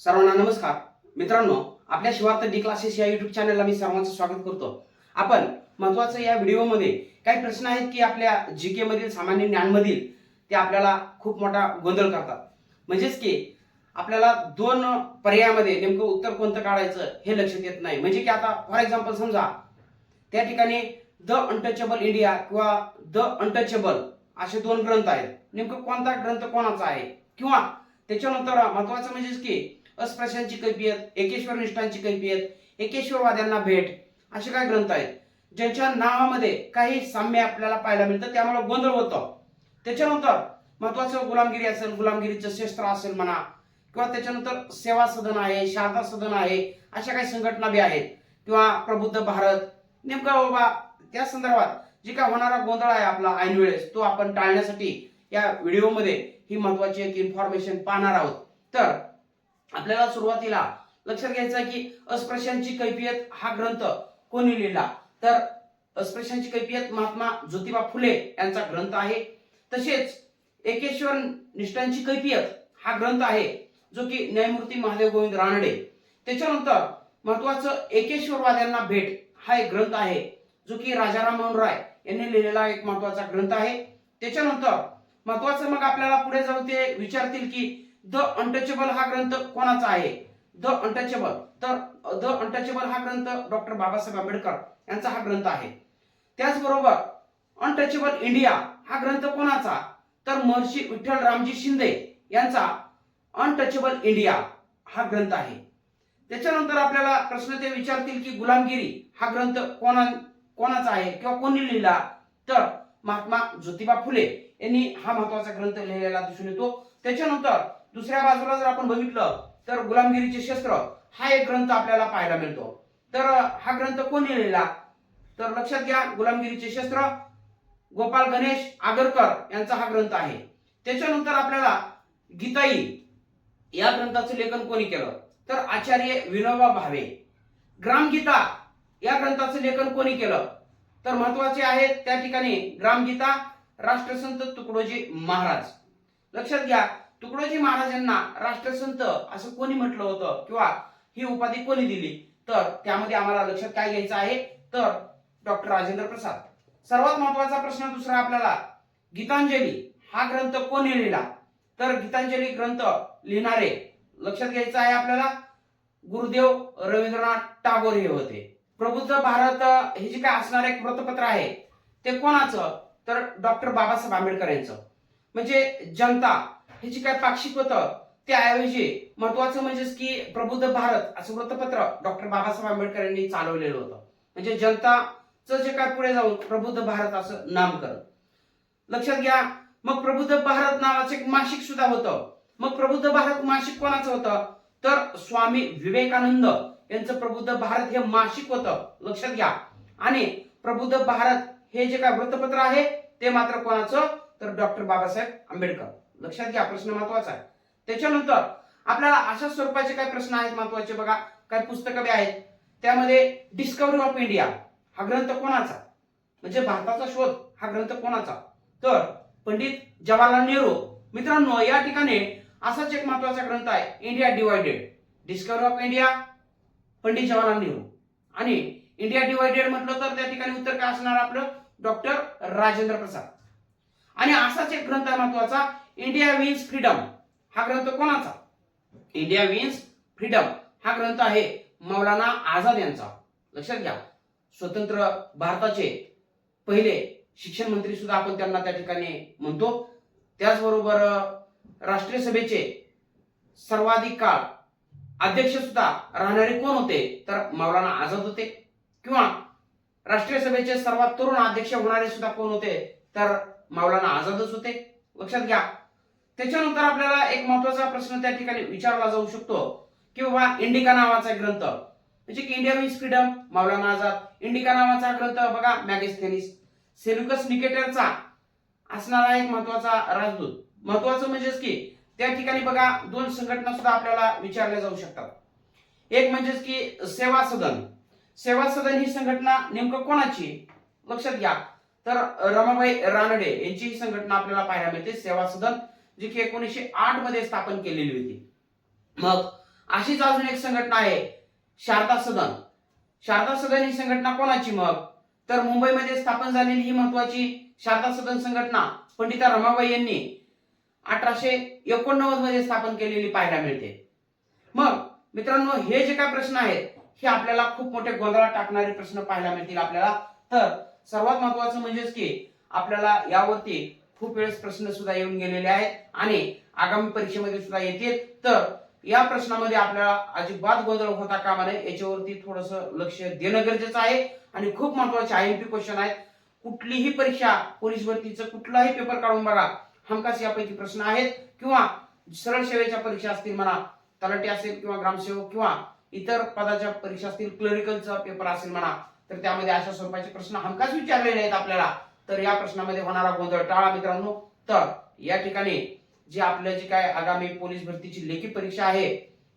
सर्वांना नमस्कार मित्रांनो, आपल्या शिवार्थ डी क्लासेस या युट्यूब चॅनलला मी सर्वांचं स्वागत करतो। आपण महत्त्वाचं या व्हिडिओमध्ये काही प्रश्न आहेत की आपल्या जीके मधील सामान्य ज्ञान मधील ते आपल्याला खूप मोठा गोंधळ करतात। म्हणजेच की आपल्याला दोन पर्यायामध्ये नेमकं उत्तर कोणतं काढायचं हे लक्षात येत नाही। म्हणजे की आता फॉर एक्झाम्पल समजा त्या ठिकाणी द अनटचेबल इंडिया किंवा द अनटचेबल असे दोन ग्रंथ आहेत, नेमकं कोणता ग्रंथ कोणाचा आहे, किंवा त्याच्यानंतर महत्त्वाचं म्हणजेच की अस्पृश्यांची कैफियत, एकेश्वर निष्ठांची कैफियत, एकेश्वरवाद्यांना भेट असे काही ग्रंथ आहेत ज्यांच्या नावामध्ये काही साम्य आपल्याला पाहायला मिळतं, त्यामुळे गोंधळ होतो। त्याच्यानंतर महत्त्वाचं गुलामगिरी असेल, गुलामगिरीचं शस्त्र असेल म्हणा, किंवा त्याच्यानंतर सेवा सदन आहे, शारदा सदन आहे, अशा काही संघटना बी आहेत, किंवा प्रबुद्ध भारत, नेमका बाबा त्या संदर्भात जे काय होणारा गोंधळ आहे आपला ऐन वेळेस तो आपण टाळण्यासाठी या व्हिडिओमध्ये ही महत्त्वाची एक इन्फॉर्मेशन पाहणार आहोत। तर आपल्याला सुरुवातीला लक्षात घ्यायचं आहे की अस्पृश्यांची कैफियत हा ग्रंथ कोणी लिहिला, तर अस्पृश्यांची कैफियत महात्मा ज्योतिबा फुले यांचा ग्रंथ आहे। तसेच एकेश्वर निष्ठांची कैफियत हा ग्रंथ आहे जो की न्यायमूर्ती महादेव गोविंद रानडे। त्याच्यानंतर महत्वाचं एकेश्वरवाद्यांना भेट हा एक ग्रंथ आहे जो की राजाराम मोहन राय यांनी लिहिलेला एक महत्वाचा ग्रंथ आहे। त्याच्यानंतर महत्वाचं मग आपल्याला पुढे जाऊन ते विचारतील की द अनटचेबल हा ग्रंथ कोणाचा आहे। द अनटचेबल, तर द अनटचेबल हा ग्रंथ डॉक्टर बाबासाहेब आंबेडकर यांचा हा ग्रंथ आहे। त्याचबरोबर अनटचेबल इंडिया हा ग्रंथ कोणाचा, तर महर्षी विठ्ठल रामजी शिंदे यांचा अनटचेबल इंडिया हा ग्रंथ आहे। त्याच्यानंतर आपल्याला प्रश्न ते विचारतील की गुलामगिरी हा ग्रंथ कोणाचा आहे किंवा कोणी लिहिला, तर महात्मा ज्योतिबा फुले यांनी हा महत्वाचा ग्रंथ लिहिलेला दिसून येतो। त्याच्यानंतर दुसऱ्या बाजूला जर आपण बघितलं तर गुलामगिरीचे शस्त्र हा एक ग्रंथ आपल्याला पाहायला मिळतो। तर हा ग्रंथ कोणी लिहिला, तर लक्षात घ्या गुलामगिरीचे शस्त्र गोपाल गणेश आगरकर यांचा हा ग्रंथ आहे। त्याच्यानंतर आपल्याला गीताई या ग्रंथाचं लेखन कोणी केलं, तर आचार्य विनोबा भावे। ग्रामगीता या ग्रंथाचं लेखन कोणी केलं, तर महत्वाचे आहेत त्या ठिकाणी ग्रामगीता राष्ट्रसंत तुकडोजी महाराज। लक्षात घ्या तुकडोजी महाराजांना राष्ट्रसंत असं कोणी म्हटलं होतं किंवा ही उपाधी कोणी दिली, तर त्यामध्ये आम्हाला लक्षात काय घ्यायचं आहे, तर डॉक्टर राजेंद्र प्रसाद। सर्वात महत्वाचा प्रश्न दुसरा आपल्याला गीतांजली हा ग्रंथ कोणी लिहिला, तर गीतांजली ग्रंथ लिहिणारे लक्षात घ्यायचं आहे आपल्याला गुरुदेव रवींद्रनाथ टागोर हे होते। प्रबुद्ध भारत हे जे काय असणार एक वृत्तपत्र आहे ते कोणाचं, तर डॉक्टर बाबासाहेब आंबेडकर यांचं। म्हणजे जनता हे जे काय पाक्षिक होतं त्याऐवजी महत्वाचं म्हणजेच की प्रबुद्ध भारत असं वृत्तपत्र डॉक्टर बाबासाहेब आंबेडकर यांनी चालवलेलं होतं। म्हणजे जनताचं जे काय पुढे जाऊन प्रबुद्ध भारत असं नामकरण। लक्षात घ्या मग प्रबुद्ध भारत नावाचं एक मासिक सुद्धा होतं। मग प्रबुद्ध भारत मासिक कोणाचं होतं, तर स्वामी विवेकानंद यांचं प्रबुद्ध भारत हे मासिक होतं, लक्षात घ्या। आणि प्रबुद्ध भारत हे जे काय वृत्तपत्र आहे ते मात्र कोणाचं, तर डॉक्टर बाबासाहेब आंबेडकर। लक्षात घ्या प्रश्न महत्वाचा आहे। त्याच्यानंतर आपल्याला अशा स्वरूपाचे काही प्रश्न आहेत महत्वाचे बघा, काही पुस्तकं बी आहेत। त्यामध्ये डिस्कव्हरी ऑफ इंडिया हा ग्रंथ कोणाचा, म्हणजे भारताचा शोध हा ग्रंथ कोणाचा, तर पंडित जवाहरलाल नेहरू। मित्रांनो या ठिकाणी असाच एक महत्वाचा ग्रंथ आहे India divided. Discovery of India Pandit Jawaharlal Nehru, आणि इंडिया डिवायडेड म्हटलं तर त्या ठिकाणी उत्तर काय असणार आपलं, डॉक्टर राजेंद्र प्रसाद। आणि असाच एक ग्रंथ आहे महत्वाचा इंडिया विन्स फ्रीडम हा ग्रंथ कोणाचा, इंडिया विन्स फ्रीडम हा ग्रंथ आहे मौलाना आझाद यांचा। लक्षात घ्या स्वतंत्र भारताचे पहिले शिक्षण मंत्री सुद्धा आपण त्यांना त्या ठिकाणी म्हणतो। त्याचबरोबर राष्ट्रीय सभेचे सर्वाधिक काळ अध्यक्ष सुद्धा राहणारे कोण होते, तर मौलाना आझाद होते। किंवा राष्ट्रीय सभेचे सर्वात तरुण अध्यक्ष होणारे सुद्धा कोण होते, तर मौलाना आझादच होते। लक्षात घ्या त्याच्यानंतर आपल्याला एक महत्वाचा प्रश्न त्या ठिकाणी विचारला जाऊ शकतो की बाबा इंडिका नावाचा ग्रंथ, म्हणजे की India wins freedom Maulana Azad, indica नावाचा ग्रंथ बघा मॅगस्थेनिस। सेल्युकस निकेटरचा असणारा एक महत्वाचा राजदूत। महत्वाचं म्हणजेच की त्या ठिकाणी बघा दोन संघटना सुद्धा आपल्याला विचारल्या जाऊ शकतात। एक म्हणजेच की सेवा सदन। सेवा सदन ही संघटना नेमकं कोणाची, लक्षात घ्या तर रमाबाई रानडे यांची ही संघटना आपल्याला पाहायला मिळते सेवा सदन, जी की 1908 मध्ये स्थापन केलेली होती। मग अशीच अजून एक संघटना आहे शारदा सदन. शारदा सदन ही संघटना कोणाची मग? तर मुंबईमध्ये स्थापन झालेली ही महत्वाची शारदा सदन संघटना पंडिता रमाबाई यांनी 1889 मध्ये स्थापन केलेली पाहायला मिळते. मग मित्रांनो, हे जे काय प्रश्न आहेत हे आपल्याला खूप मोठे गोंधळात टाकणारे प्रश्न पाहायला मिळतील आपल्याला. तर सर्वात महत्वाचं म्हणजेच की आपल्याला यावरती खूप वेळेस प्रश्न सुद्धा येऊन गेलेले आहेत आणि आगामी परीक्षेमध्ये सुद्धा येतील. तर या प्रश्नामध्ये आपल्याला अजिबात गोंधळ होता कामा नये, याच्यावरती थोडस लक्ष देणं गरजेचं आहे. आणि खूप महत्वाचे आयएमपी क्वेश्चन आहेत. कुठलीही परीक्षा, पोलीस भरतीचं कुठलाही पेपर काढून बघा, हमखास यापैकी प्रश्न आहेत. किंवा सरळ सेवेच्या परीक्षा असतील म्हणा, तलाठी असेल किंवा ग्रामसेवक किंवा इतर पदाच्या परीक्षा असतील, क्लरिकलचा पेपर असेल म्हणा, तर त्यामध्ये अशा स्वरूपाचे प्रश्न हमखास विचारलेले आहेत आपल्याला. तर या प्रश्नामध्ये होणारा गोंधळ टाळा मित्रांनो. तर या ठिकाणी जे आपलं जे काय आगामी पोलीस भरतीची लेखी परीक्षा आहे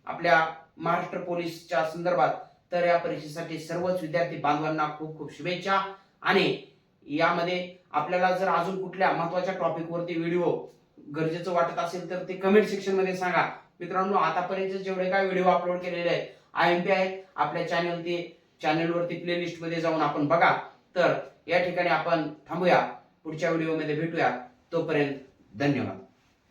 आपल्या महाराष्ट्र पोलीसच्या संदर्भात, तर या परीक्षेसाठी सर्वच विद्यार्थी बांधवांना खूप खूप शुभेच्छा. आणि यामध्ये आपल्याला जर अजून कुठल्या महत्वाच्या टॉपिक वरती व्हिडिओ गरजेचं वाटत असेल तर ते कमेंट सेक्शन मध्ये सांगा मित्रांनो. आतापर्यंत जेवढे काय व्हिडिओ अपलोड केलेले आहेत आयएमपी आहेत आपल्या चॅनलवरती प्लेलिस्ट मध्ये जाऊन आपण बघा. तर या ठिकाणी आपण थांबूया, पुढच्या व्हिडिओमध्ये भेटूया. तोपर्यंत धन्यवाद.